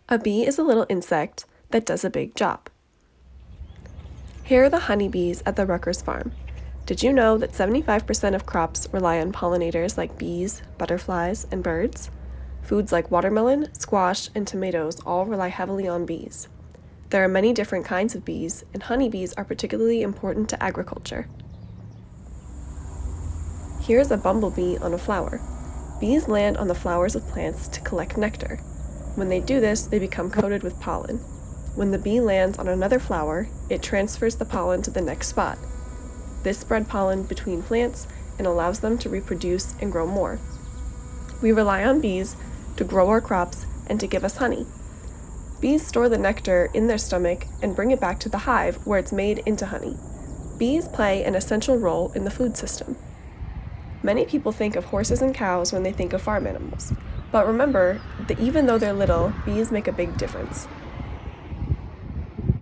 A bee is a little insect that does a big job. Here are the honeybees at the Rutgers farm. Did you know that 75% of crops rely on pollinators like bees, butterflies, and birds? Foods like watermelon, squash, and tomatoes all rely heavily on bees. There are many different kinds of bees, and honeybees are particularly important to agriculture. Here's a bumblebee on a flower. Bees land on the flowers of plants to collect nectar. When they do this, they become coated with pollen. When the bee lands on another flower, it transfers the pollen to the next spot. This spreads pollen between plants and allows them to reproduce and grow more. We rely on bees to grow our crops and to give us honey. Bees store the nectar in their stomach and bring it back to the hive where it's made into honey. Bees play an essential role in the food system. Many people think of horses and cows when they think of farm animals, but remember that even though they're little, bees make a big difference.